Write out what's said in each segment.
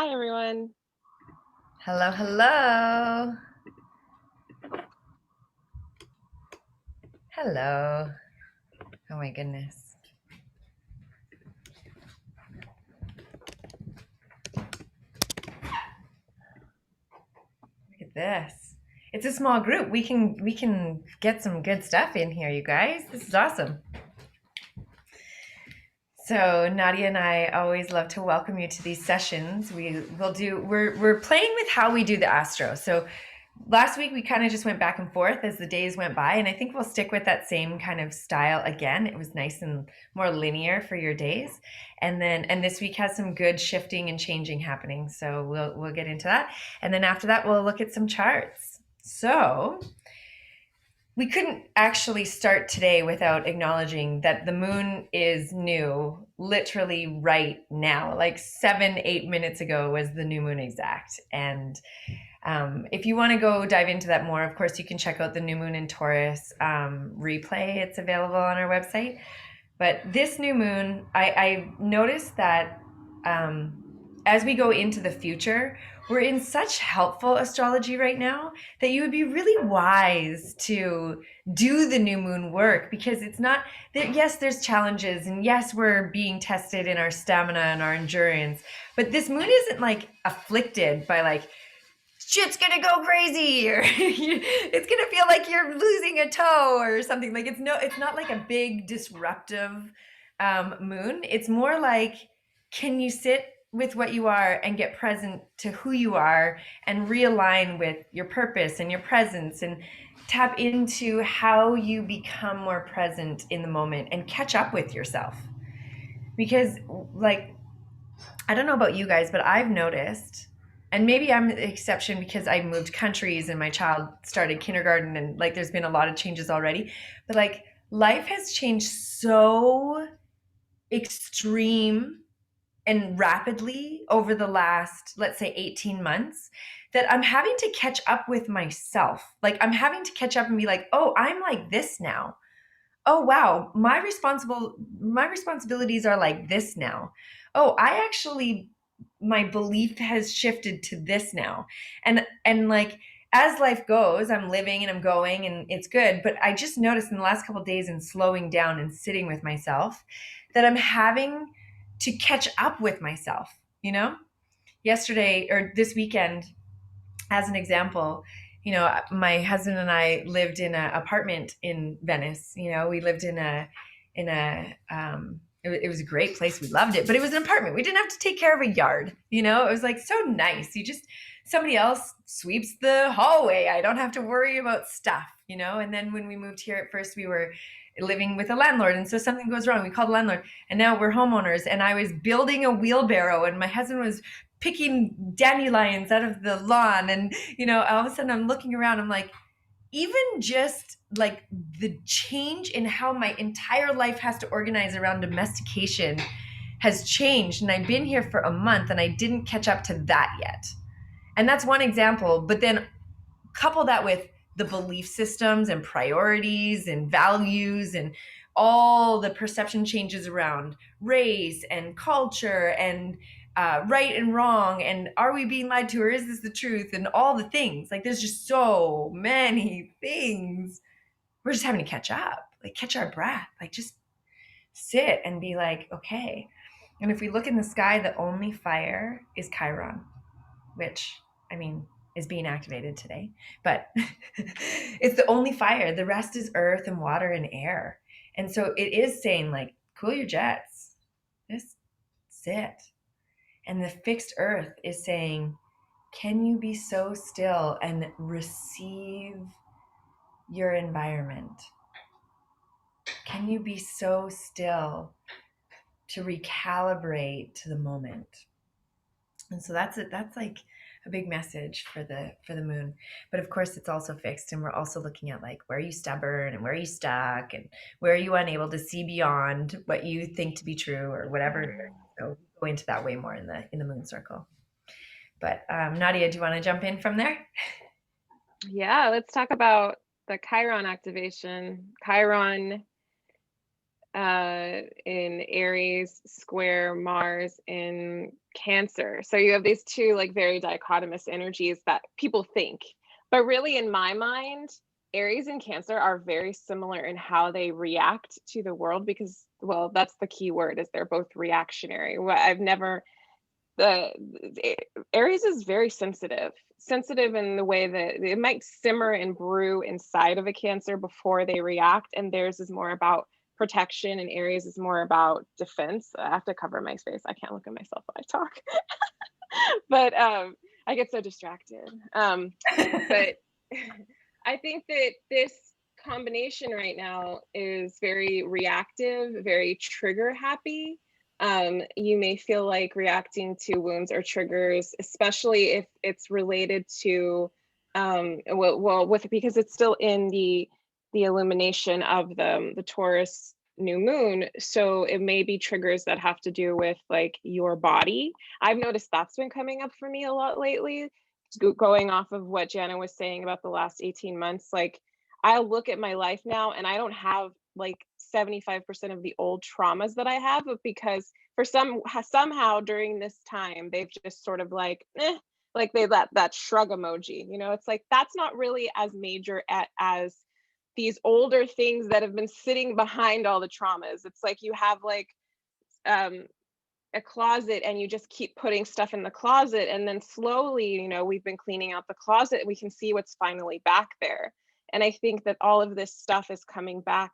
Hi, everyone. Hello, hello. Hello. Oh my goodness. Look at this. It's a small group. We can get some good stuff in here, you guys. This is awesome. So Nadia and I always love to welcome you to these sessions. We're playing with how we do the Astro. So last week we kind of just went back and forth as the days went by, and I think we'll stick with that same kind of style again. It was nice and more linear for your days. And this week has some good shifting and changing happening. So we'll get into that. And then after that we'll look at some charts. So we couldn't actually start today without acknowledging that the moon is new literally right now. Like 7-8 minutes ago was the new moon exact. And if you want to go dive into that more, of course, you can check out the new moon in Taurus replay. It's available on our website. But this new moon, I noticed that as we go into the future, we're in such helpful astrology right now that you would be really wise to do the new moon work, because it's not that, yes, there's challenges, and yes, we're being tested in our stamina and our endurance, but this moon isn't like afflicted by like shit's gonna go crazy, or it's gonna feel like you're losing a toe or something. Like it's not like a big disruptive moon. It's more like, can you sit with what you are and get present to who you are and realign with your purpose and your presence, and tap into how you become more present in the moment and catch up with yourself. Because, like, I don't know about you guys, but I've noticed, and maybe I'm the exception because I moved countries and my child started kindergarten, and like there's been a lot of changes already, but like life has changed so extreme and rapidly over the last, let's say, 18 months, that I'm having to catch up with myself. Like I'm having to catch up and be like, oh, I'm like this now. Oh wow, my responsibilities are like this now. Oh, I actually, my belief has shifted to this now. And like as life goes, I'm living and I'm going and it's good, but I just noticed in the last couple of days, in slowing down and sitting with myself, that I'm having to catch up with myself, you know? Yesterday or this weekend, as an example, my husband and I lived in an apartment in Venice. We lived it was a great place. We loved it, but it was an apartment. We didn't have to take care of a yard. It was like so nice. Somebody else sweeps the hallway. I don't have to worry about stuff, And then when we moved here, at first we were living with a landlord. And so something goes wrong. We called the landlord, and now we're homeowners. And I was building a wheelbarrow, and my husband was picking dandelions out of the lawn. And, all of a sudden I'm looking around, I'm like, even just like the change in how my entire life has to organize around domestication has changed. And I've been here for a month and I didn't catch up to that yet. And that's one example. But then couple that with the belief systems and priorities and values and all the perception changes around race and culture and right and wrong, and are we being lied to, or is this the truth, and all the things. Like there's just so many things. We're just having to catch up, like catch our breath, like just sit and be like, okay. And if we look in the sky, the only fire is Chiron, which, I mean, is being activated today, but it's the only fire. The rest is earth and water and air. And so it is saying, like, cool your jets, just sit. And the fixed earth is saying, can you be so still and receive your environment? Can you be so still to recalibrate to the moment? And so that's it. That's like a big message for the moon. But of course it's also fixed, and we're also looking at like, where are you stubborn and where are you stuck and where are you unable to see beyond what you think to be true or whatever. So we'll go into that way more in the moon circle. But Nadia, do you want to jump in from there? Yeah, let's talk about the Chiron activation. Chiron in Aries, square Mars in Cancer. So you have these two like very dichotomous energies that people think. But really, in my mind, Aries and Cancer are very similar in how they react to the world because, well, that's the key word, is they're both reactionary. I've never the Aries is very sensitive in the way that it might simmer and brew inside of a Cancer before they react, and theirs is more about protection, and Aries is more about defense. I have to cover my face. I can't look at myself when I talk. But I get so distracted. But I think that this combination right now is very reactive, very trigger happy. You may feel like reacting to wounds or triggers, especially if it's related to, because it's still in the illumination of the Taurus new moon. So it may be triggers that have to do with like your body. I've noticed that's been coming up for me a lot lately, going off of what Jana was saying about the last 18 months. Like, I look at my life now and I don't have like 75% of the old traumas that I have, but because for somehow during this time they've just sort of like like they that shrug emoji, you know. It's like that's not really as major as these older things that have been sitting behind all the traumas. It's like you have like um a closet and you just keep putting stuff in the closet, and then slowly, you know, we've been cleaning out the closet and we can see what's finally back there. And I think that all of this stuff is coming back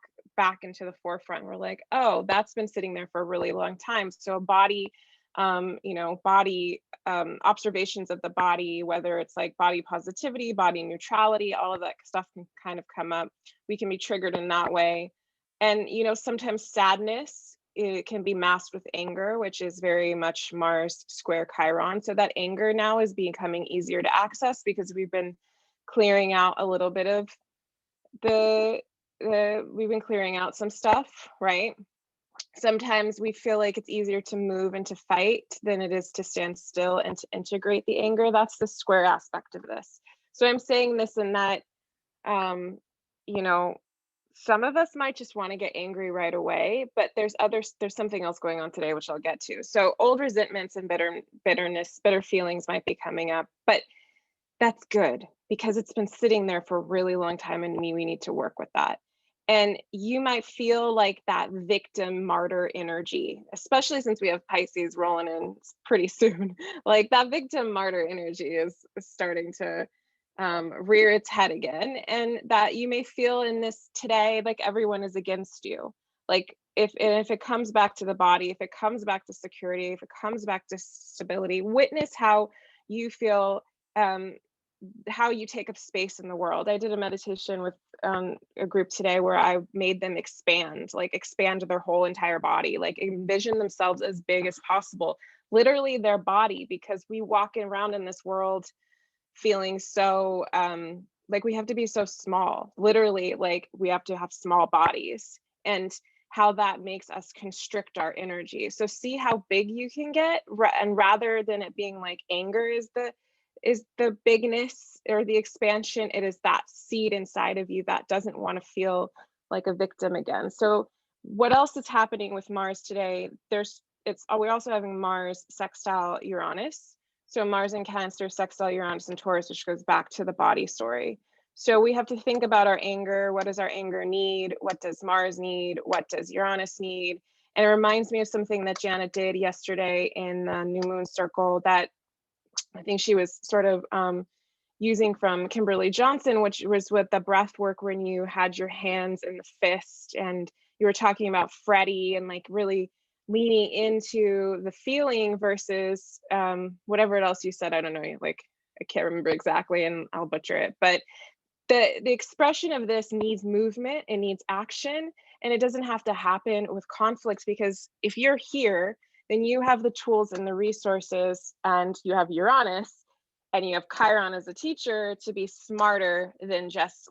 into the forefront. We're like, oh, that's been sitting there for a really long time. So body, you know, body observations of the body, whether it's like body positivity, body neutrality, all of that stuff can kind of come up. We can be triggered in that way. And you know, sometimes sadness, it can be masked with anger, which is very much Mars square Chiron. So that anger now is becoming easier to access because we've been clearing out a little bit of the we've been clearing out some stuff, right? Sometimes we feel like it's easier to move and to fight than it is to stand still and to integrate the anger. That's the square aspect of this. So I'm saying this in that, you know, some of us might just want to get angry right away, but there's something else going on today, which I'll get to. So old resentments and bitterness, bitter feelings might be coming up, but that's good because it's been sitting there for a really long time, and we need to work with that. And you might feel like that victim martyr energy, especially since we have Pisces rolling in pretty soon. Like that victim martyr energy is starting to rear its head again, and that you may feel in this today like everyone is against you. Like if it comes back to the body, if it comes back to security, if it comes back to stability, witness how you feel, how you take up space in the world. I did a meditation with a group today where I made them expand their whole entire body, like envision themselves as big as possible, literally their body, because we walk around in this world feeling so like we have to be so small, literally, like we have to have small bodies, and how that makes us constrict our energy. So see how big you can get, and rather than it being like anger is the bigness or the expansion, it is that seed inside of you that doesn't want to feel like a victim again. So what else is happening with Mars today? We're also having Mars sextile Uranus. So Mars in Cancer, sextile Uranus and Taurus, which goes back to the body story. So we have to think about our anger. What does our anger need? What does Mars need? What does Uranus need? And it reminds me of something that Jana did yesterday in the New Moon Circle that I think she was sort of using from Kimberly Johnson, which was with the breath work when you had your hands in the fist and you were talking about Freddie and like really leaning into the feeling versus whatever else you said. I don't know, like I can't remember exactly and I'll butcher it, but the expression of this needs movement, it needs action, and it doesn't have to happen with conflicts, because if you're here, then you have the tools and the resources, and you have Uranus and you have Chiron as a teacher to be smarter than just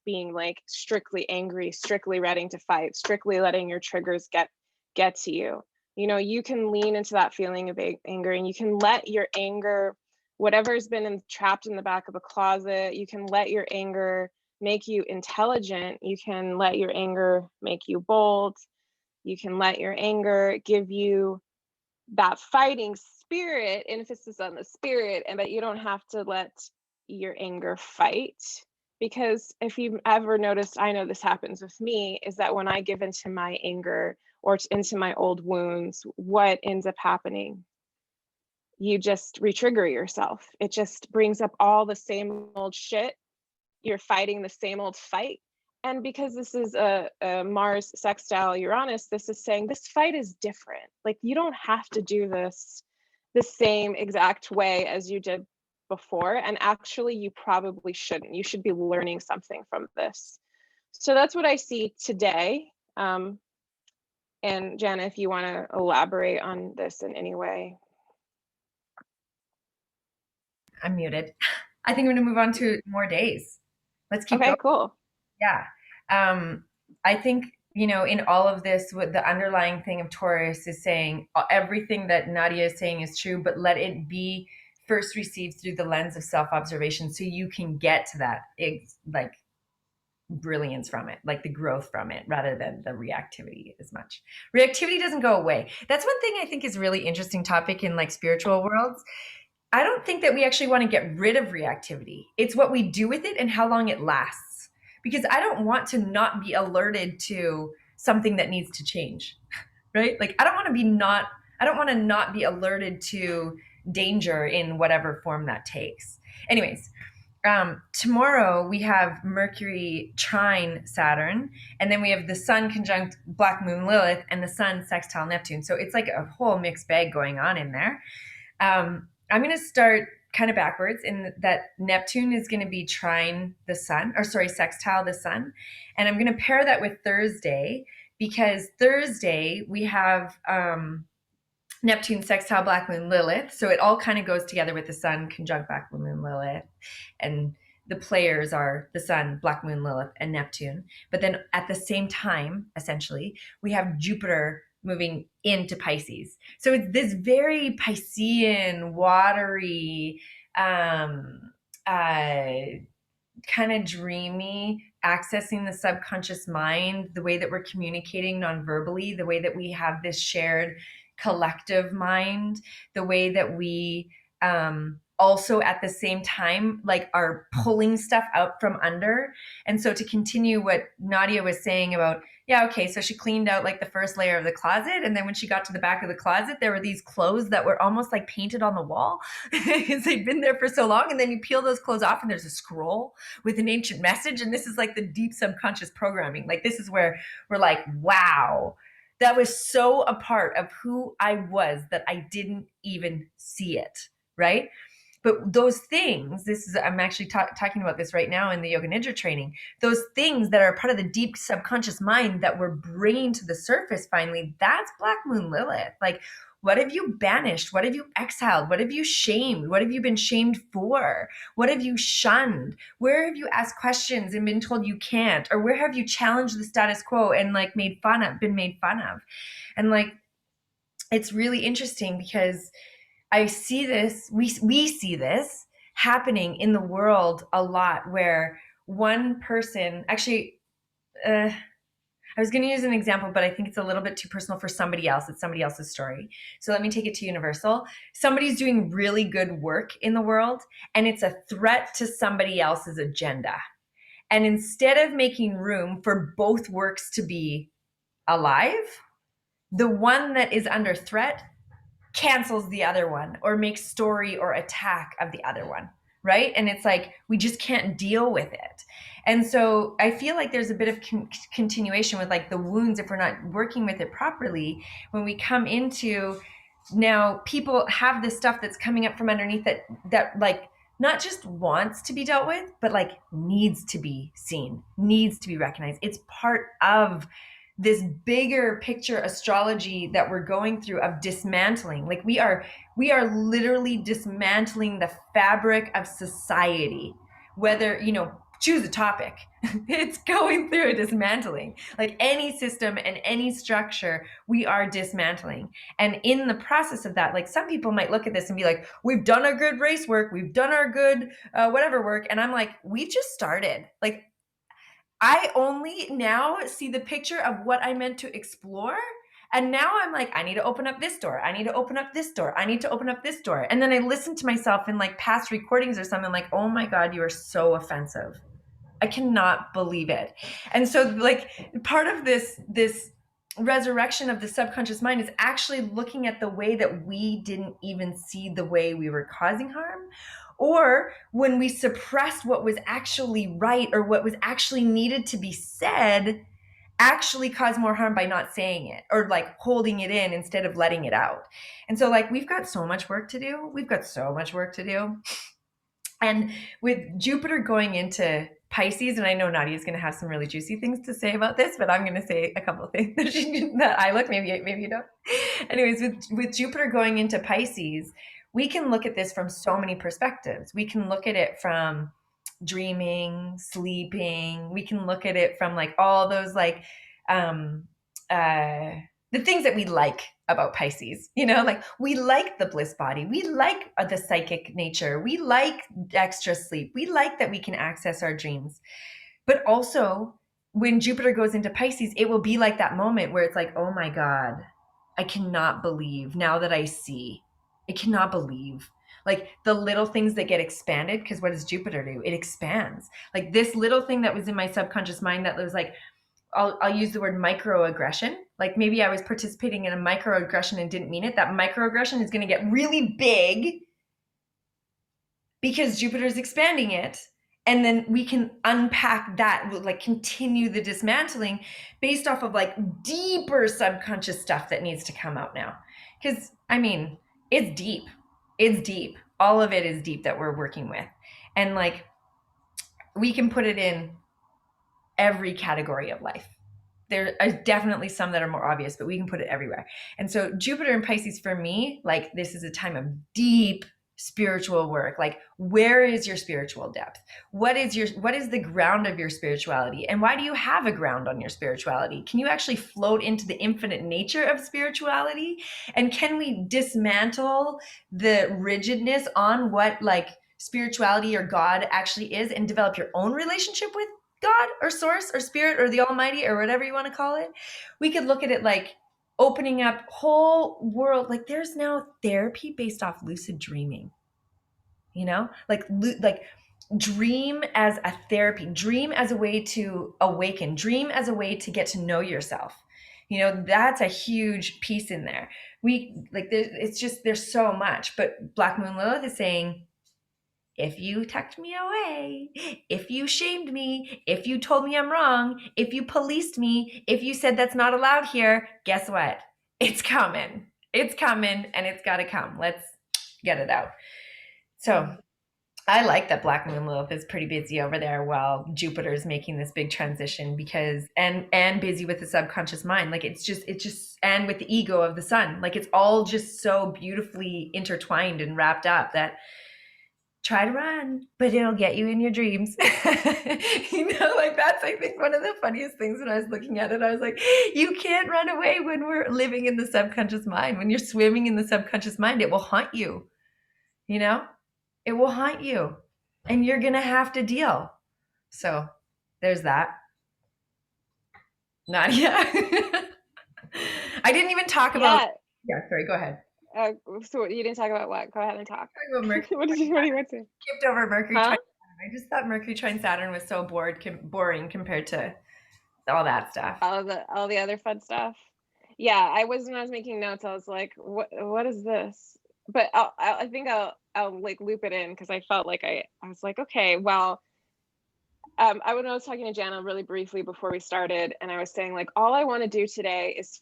being like strictly angry, strictly ready to fight, strictly letting your triggers get to you. You know, you can lean into that feeling of anger, and you can let your anger, whatever's been trapped in the back of a closet, you can let your anger make you intelligent. You can let your anger make you bold. You can let your anger give you that fighting spirit, emphasis on the spirit, and that you don't have to let your anger fight. Because if you've ever noticed, I know this happens with me, is that when I give into my anger or into my old wounds, what ends up happening? You just re-trigger yourself. It just brings up all the same old shit. You're fighting the same old fight. And because this is a Mars sextile Uranus, this is saying this fight is different. Like, you don't have to do this the same exact way as you did before. And actually, you probably shouldn't. You should be learning something from this. So that's what I see today. And Jana, if you want to elaborate on this in any way. I'm muted. I think I'm going to move on to more days. Let's keep Okay, going. cool. Yeah. I think, in all of this, what the underlying thing of Taurus is saying, everything that Nadia is saying is true, but let it be first received through the lens of self-observation so you can get to that, like, brilliance from it, like the growth from it, rather than the reactivity as much. Reactivity doesn't go away. That's one thing I think is really interesting topic in like spiritual worlds. I don't think that we actually want to get rid of reactivity. It's what we do with it and how long it lasts. Because I don't want to not be alerted to something that needs to change, right? Like I don't want to not be alerted to danger in whatever form that takes. Anyways, tomorrow we have Mercury trine Saturn, and then we have the Sun conjunct Black Moon Lilith and the Sun sextile Neptune. So it's like a whole mixed bag going on in there. I'm going to start kind of backwards in that Neptune is going to be trine the Sun, or sorry, sextile the Sun. And I'm going to pair that with Thursday, because Thursday we have Neptune sextile Black Moon Lilith. So it all kind of goes together with the Sun conjunct Black Moon Lilith. And the players are the Sun, Black Moon Lilith, and Neptune. But then at the same time, essentially, we have Jupiter moving into Pisces. So it's this very Piscean, watery, kind of dreamy, accessing the subconscious mind, the way that we're communicating non-verbally, the way that we have this shared collective mind, the way that we also at the same time like are pulling stuff out from under. And so to continue what Nadia was saying about, yeah, okay, so she cleaned out like the first layer of the closet, and then when she got to the back of the closet, there were these clothes that were almost like painted on the wall because they'd been there for so long. And then you peel those clothes off and there's a scroll with an ancient message. And this is like the deep subconscious programming. Like this is where we're like, wow, that was so a part of who I was that I didn't even see it, right? But those things, I'm actually talking about this right now in the Yoga Nidra training, those things that are part of the deep subconscious mind that we're bringing to the surface finally, that's Black Moon Lilith. Like, what have you banished? What have you exiled? What have you shamed? What have you been shamed for? What have you shunned? Where have you asked questions and been told you can't? Or where have you challenged the status quo and like been made fun of? And like, it's really interesting because I see this, we see this happening in the world a lot, where one person, actually, I was going to use an example, but I think it's a little bit too personal for somebody else. It's somebody else's story. So let me take it to universal. Somebody's doing really good work in the world, and it's a threat to somebody else's agenda. And instead of making room for both works to be alive, the one that is under threat cancels the other one or makes story or attack of the other one, right? And it's like we just can't deal with it. And so I feel like there's a bit of continuation with like the wounds if we're not working with it properly. When we come into now, people have this stuff that's coming up from underneath that like not just wants to be dealt with, but like needs to be seen, needs to be recognized. It's part of this bigger picture astrology that we're going through of dismantling. Like we are literally dismantling the fabric of society. Whether, choose a topic, it's going through a dismantling. Like any system and any structure, we are dismantling. And in the process of that, like some people might look at this and be like, we've done our good race work, we've done our good whatever work. And I'm like, we just started. Like, I only now see the picture of what I meant to explore. And now I'm like, I need to open up this door. I need to open up this door. I need to open up this door. And then I listen to myself in like past recordings or something like, oh my God, you are so offensive. I cannot believe it. And so like part of this resurrection of the subconscious mind is actually looking at the way that we didn't even see the way we were causing harm, or when we suppressed what was actually right or what was actually needed to be said, actually cause more harm by not saying it or like holding it in instead of letting it out. And so like we've got so much work to do. We've got so much work to do. And with Jupiter going into Pisces, and I know Nadia's going to have some really juicy things to say about this, but I'm going to say a couple of things that I look, maybe you don't. Anyways, with Jupiter going into Pisces, we can look at this from so many perspectives. We can look at it from dreaming, sleeping. We can look at it from like all those like um the things that we like about Pisces, like we like the bliss body. We like the psychic nature. We like extra sleep. We like that we can access our dreams. But also, when Jupiter goes into Pisces, it will be like that moment where it's like, oh my God, I cannot believe now that I see. I cannot believe. Like the little things that get expanded, because what does Jupiter do? It expands. Like this little thing that was in my subconscious mind that was like, I'll use the word microaggression. Like maybe I was participating in a microaggression and didn't mean it. That microaggression is going to get really big because Jupiter's expanding it. And then we can unpack that, like continue the dismantling based off of like deeper subconscious stuff that needs to come out now. Because I mean, it's deep. It's deep. All of it is deep that we're working with. And like we can put it in every category of life. There are definitely some that are more obvious, but we can put it everywhere. And so Jupiter and Pisces for me, like this is a time of deep spiritual work. Like where is your spiritual depth? What is the ground of your spirituality? And why do you have a ground on your spirituality? Can you actually float into the infinite nature of spirituality? And can we dismantle the rigidness on what like spirituality or God actually is and develop your own relationship with God or source or spirit or the almighty or whatever you want to call it? We could look at it like opening up whole world. Like there's now therapy based off lucid dreaming, like dream as a therapy, dream as a way to awaken, dream as a way to get to know yourself. That's a huge piece in there. We like there's so much, but Black Moon Lilith is saying, if you tucked me away, if you shamed me, if you told me I'm wrong, if you policed me, if you said that's not allowed here, guess what? It's coming. It's coming and it's got to come. Let's get it out. So I like that Black Moon Lilith is pretty busy over there while Jupiter's making this big transition because and busy with the subconscious mind. Like it's just and with the ego of the sun. Like it's all just so beautifully intertwined and wrapped up that try to run, but it'll get you in your dreams. Like that's, I think, one of the funniest things when I was looking at it. I was like, you can't run away when we're living in the subconscious mind. When you're swimming in the subconscious mind, it will haunt you. It will haunt you and you're going to have to deal. So there's that. Nadia. I didn't even talk about. Yeah, sorry, go ahead. So you didn't talk about what? Go ahead and talk. About Mercury. What do you want to say? Skipped over Mercury trine Saturn. I just thought Mercury trine Saturn was so boring compared to all that stuff. All the other fun stuff. Yeah, when I was making notes, I was like, what is this? But I think I'll like loop it in because I felt like I was like, okay, well, I was talking to Jana really briefly before we started, and I was saying like, all I want to do today is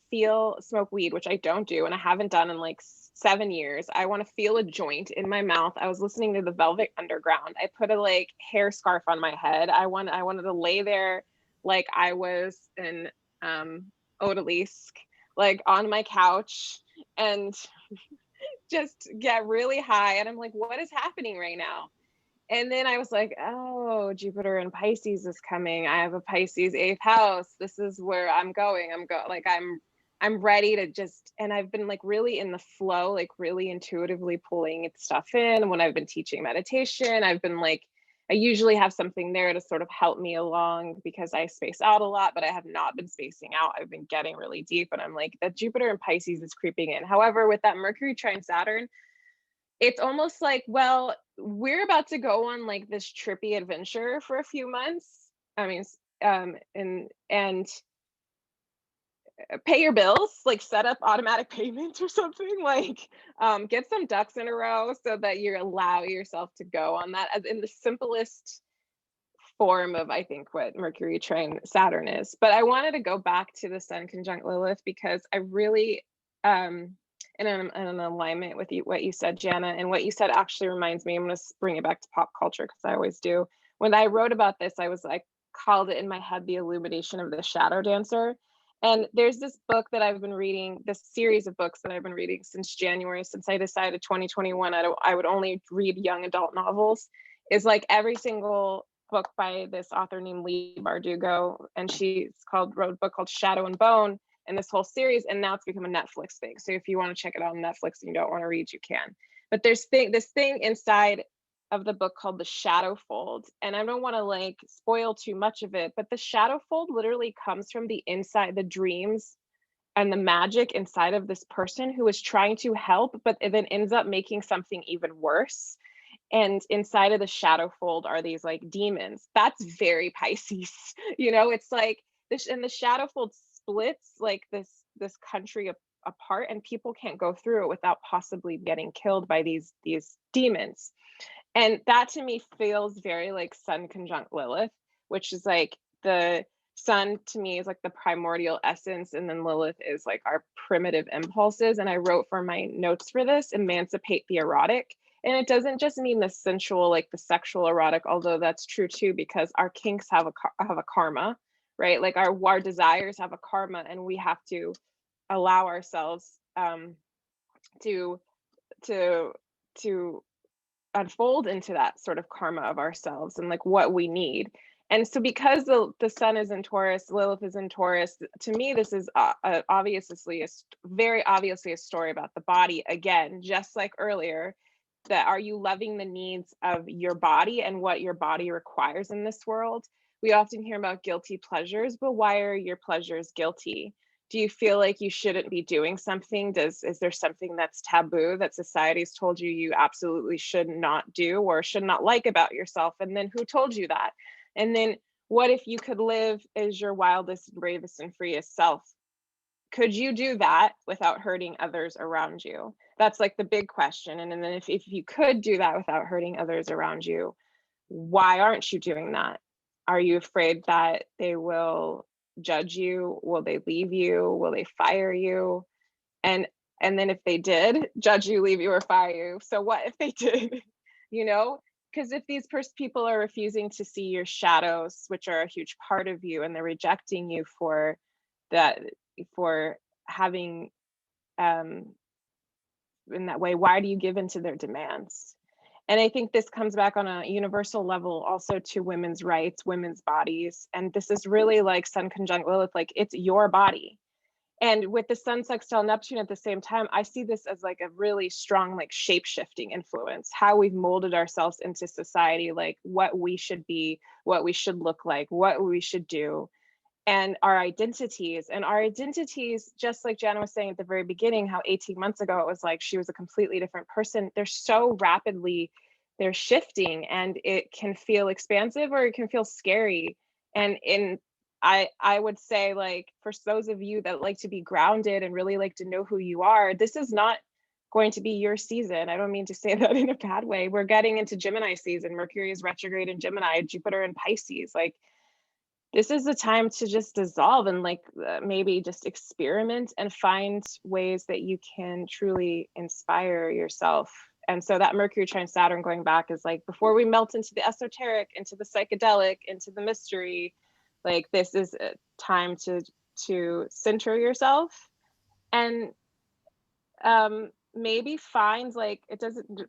smoke weed, which I don't do, and I haven't done in like 7 years. I want to feel a joint in my mouth. I was listening to the Velvet Underground. I put a like hair scarf on my head. I wanted to lay there like I was in Odalisque, like on my couch and just get really high. And I'm like, what is happening right now? And then I was like, oh, Jupiter and Pisces is coming. I have a Pisces 8th house. This is where I'm going. I'm ready to just, and I've been like really in the flow, like really intuitively pulling stuff in. When I've been teaching meditation, I've been like, I usually have something there to sort of help me along because I space out a lot, but I have not been spacing out. I've been getting really deep, and I'm like, that Jupiter in Pisces is creeping in. However, with that Mercury trine Saturn, it's almost like, well, we're about to go on like this trippy adventure for a few months. I mean, and pay your bills, like set up automatic payment or something, like get some ducks in a row so that you allow yourself to go on that, as in the simplest form of, I think, what Mercury trine Saturn is. But I wanted to go back to the Sun conjunct Lilith because I really, in an alignment with you, what you said, Jana, and what you said actually reminds me. I'm going to bring it back to pop culture because I always do. When I wrote about this, I was like, called it in my head the illumination of the shadow dancer. And there's this book that I've been reading, this series of books that I've been reading since January, since I decided 2021 I would only read young adult novels, is like every single book by this author named Lee Bardugo, and she's wrote a book called Shadow and Bone, and this whole series, and now it's become a Netflix thing. So if you want to check it out on Netflix and you don't want to read, you can. But there's this thing inside of the book called the shadow fold, and I don't want to like spoil too much of it, but the shadow fold literally comes from the inside, the dreams and the magic inside of this person who is trying to help, but it then ends up making something even worse. And inside of the shadow fold are these like demons. That's very Pisces. It's like this, and the shadow fold splits like this country apart, and people can't go through it without possibly getting killed by these demons. And that to me feels very like Sun conjunct Lilith, which is like the Sun to me is like the primordial essence, and then Lilith is like our primitive impulses. And I wrote for my notes for this, emancipate the erotic. And it doesn't just mean the sensual, like the sexual erotic, although that's true too, because our kinks have a karma, right? Like our desires have a karma, and we have to allow ourselves to to to unfold into that sort of karma of ourselves and like what we need. And so because the Sun is in Taurus, Lilith is in Taurus, to me this is very obviously a story about the body again, just like earlier, that are you loving the needs of your body and what your body requires in this world? We often hear about guilty pleasures, but why are your pleasures guilty? Do you feel like you shouldn't be doing something? Is there something that's taboo that society's told you absolutely should not do or should not like about yourself? And then who told you that? And then what if you could live as your wildest, bravest, and freest self? Could you do that without hurting others around you? That's like the big question. And then if you could do that without hurting others around you, why aren't you doing that? Are you afraid that they will judge you? Will they leave you? Will they fire you? And then if they did judge you, leave you, or fire you, so what if they did? Because if these people are refusing to see your shadows, which are a huge part of you, and they're rejecting you for that, for having in that way, why do you give in to their demands? And I think this comes back on a universal level also to women's rights, women's bodies. And this is really like Sun conjunct Lilith, like it's your body. And with the Sun sextile Neptune at the same time, I see this as like a really strong, like shape-shifting influence, how we've molded ourselves into society, like what we should be, what we should look like, what we should do, and our identities. And our identities, just like Jana was saying at the very beginning, how 18 months ago it was like she was a completely different person. They're shifting, and it can feel expansive or it can feel scary. And I would say, like, for those of you that like to be grounded and really like to know who you are, this is not going to be your season. I don't mean to say that in a bad way. We're getting into Gemini season. Mercury is retrograde in Gemini, Jupiter in Pisces. Like, this is the time to just dissolve and like maybe just experiment and find ways that you can truly inspire yourself. And so that Mercury trine Saturn going back is like, before we melt into the esoteric, into the psychedelic, into the mystery, like this is a time to center yourself and maybe find, like, it doesn't,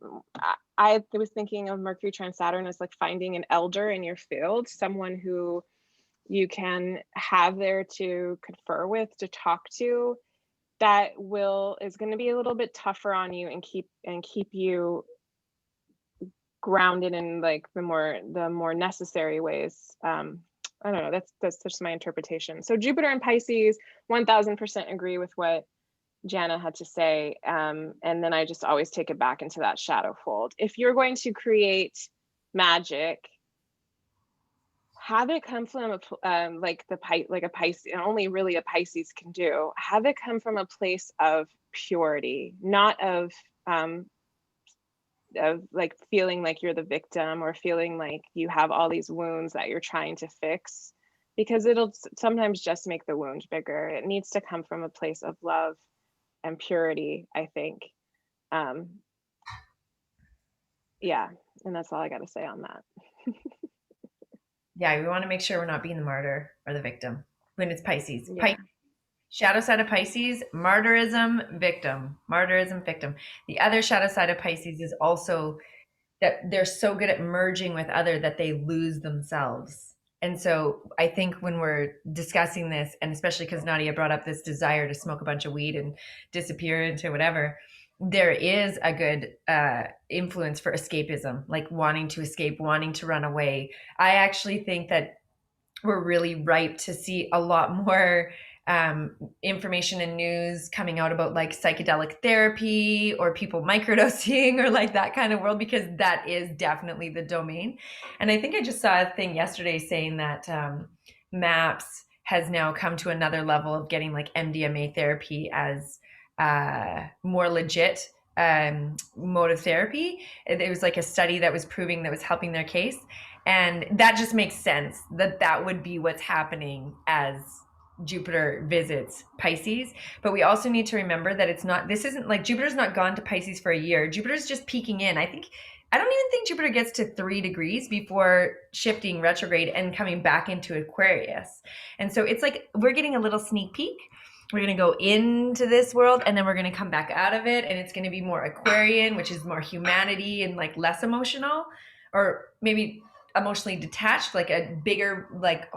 I was thinking of Mercury trine Saturn as like finding an elder in your field, someone who you can have there to confer with, to talk to, that is going to be a little bit tougher on you and keep you grounded in like the more necessary ways. I don't know, that's just my interpretation. So Jupiter and Pisces, 1000% agree with what Jana had to say. And then I just always take it back into that shadow fold. If you're going to create magic, have it come from like a Pisces, and only really a Pisces can do. Have it come from a place of purity, not of like feeling like you're the victim or feeling like you have all these wounds that you're trying to fix, because it'll sometimes just make the wound bigger. It needs to come from a place of love and purity, I think. Yeah, and that's all I got to say on that. Yeah, we want to make sure we're not being the martyr or the victim when it's Pisces. Yeah. Shadow side of Pisces, martyrism, victim. Martyrism, victim. The other shadow side of Pisces is also that they're so good at merging with other that they lose themselves. And so I think when we're discussing this, and especially because Nadia brought up this desire to smoke a bunch of weed and disappear into whatever, there is a good influence for escapism, like wanting to escape, wanting to run away. I actually think that we're really ripe to see a lot more information and news coming out about like psychedelic therapy or people microdosing or like that kind of world, because that is definitely the domain. And I think I just saw a thing yesterday saying that MAPS has now come to another level of getting like MDMA therapy as more legit mode of therapy. It was like a study that was proving that was helping their case. And that just makes sense that that would be what's happening as Jupiter visits Pisces. But we also need to remember that this isn't like Jupiter's not gone to Pisces for a year. Jupiter's just peeking in. I don't even think Jupiter gets to 3 degrees before shifting retrograde and coming back into Aquarius. And so it's like we're getting a little sneak peek. We're going to go into this world and then we're going to come back out of it. And it's going to be more Aquarian, which is more humanity and like less emotional, or maybe emotionally detached, like a bigger like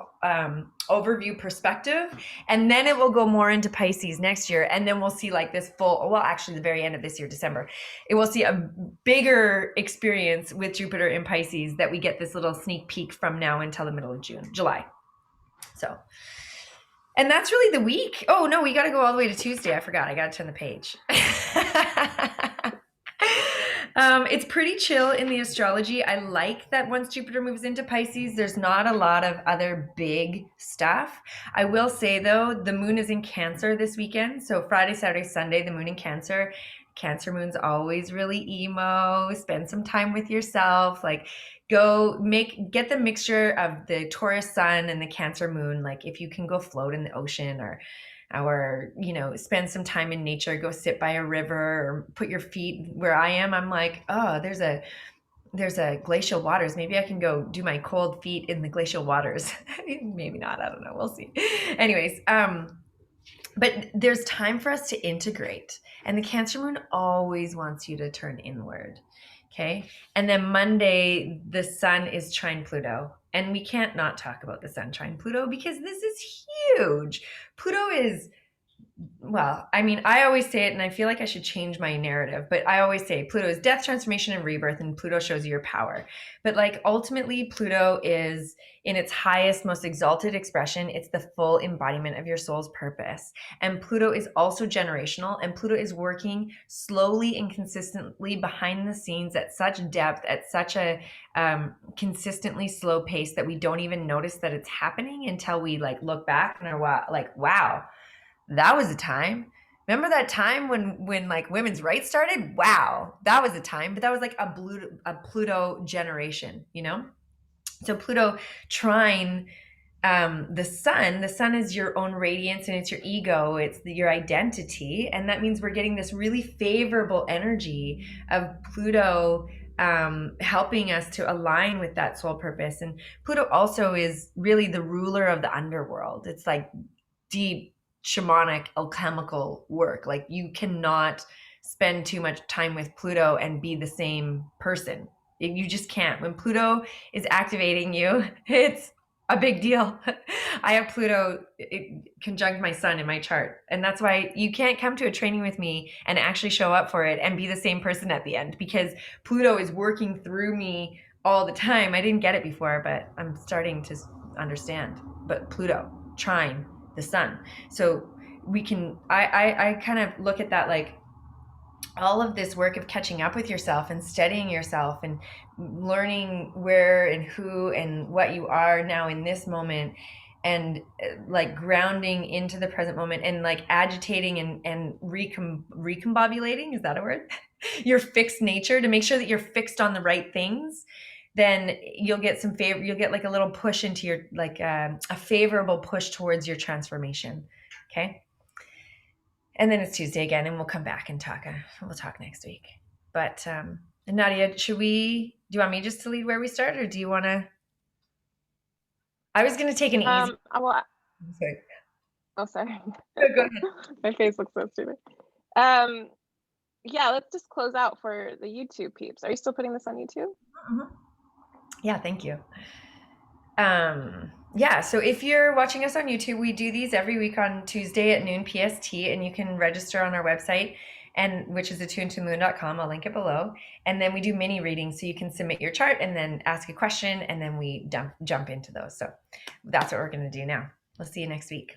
overview perspective. And then it will go more into Pisces next year, and then we'll see like this actually the very end of this year, December, it will see a bigger experience with Jupiter in Pisces, that we get this little sneak peek from now until the middle of July. So, and that's really the week. Oh no, we got to go all the way to Tuesday. I forgot, I got to turn the page. It's pretty chill in the astrology. I like that once Jupiter moves into Pisces, there's not a lot of other big stuff. I will say though, the moon is in Cancer this weekend. So Friday, Saturday, Sunday, the moon in Cancer. Cancer moon's always really emo. Spend some time with yourself. Like get the mixture of the Taurus sun and the Cancer moon. Like if you can go float in the ocean or spend some time in nature, go sit by a river or put your feet where I am. I'm like, oh, there's a glacial waters. Maybe I can go do my cold feet in the glacial waters. Maybe not. I don't know. We'll see. Anyways, but there's time for us to integrate. And the Cancer moon always wants you to turn inward. Okay. And then Monday, the sun is trine Pluto. And we can't not talk about the sun trine Pluto because this is huge. Pluto is, well, I mean, I always say it and I feel like I should change my narrative, but I always say Pluto is death, transformation, and rebirth, and Pluto shows you your power. But like ultimately, Pluto is in its highest, most exalted expression. It's the full embodiment of your soul's purpose. And Pluto is also generational, and Pluto is working slowly and consistently behind the scenes at such depth, at such a consistently slow pace that we don't even notice that it's happening until we like look back and are like, wow, that was a time. Remember that time when like women's rights started? Wow, that was a time. But that was like a Pluto generation, So Pluto trine the sun. The sun is your own radiance and it's your ego. It's your identity. And that means we're getting this really favorable energy of Pluto helping us to align with that soul purpose. And Pluto also is really the ruler of the underworld. It's like deep shamanic alchemical work. Like you cannot spend too much time with Pluto and be the same person. You just can't. When Pluto is activating you, it's A big deal. I have Pluto conjunct my sun in my chart. And that's why you can't come to a training with me and actually show up for it and be the same person at the end, because Pluto is working through me all the time. I didn't get it before, but I'm starting to understand. But Pluto, trine, the sun. So we can, I kind of look at that like all of this work of catching up with yourself and studying yourself and learning where and who and what you are now in this moment, and like grounding into the present moment, and like agitating and recombobulating, is that a word? Your fixed nature, to make sure that you're fixed on the right things, then you'll get some favor, you'll get like a little push into your, like a favorable push towards your transformation. Okay. And then it's Tuesday again, and we'll come back and talk. We'll talk next week. But Nadia, do you want me just to lead where we start, or do you want to? I was going to take an easy. Well, Sorry. oh, sorry. Go ahead. My face looks so stupid. Yeah, let's just close out for the YouTube peeps. Are you still putting this on YouTube? Mm-hmm. Yeah, thank you. Yeah, so if you're watching us on YouTube, we do these every week on Tuesday at noon PST, and you can register on our website, and which is attunetomoon.com. I'll link it below. And then we do mini readings, so you can submit your chart and then ask a question, and then we jump into those. So that's what we're going to do now. We'll see you next week.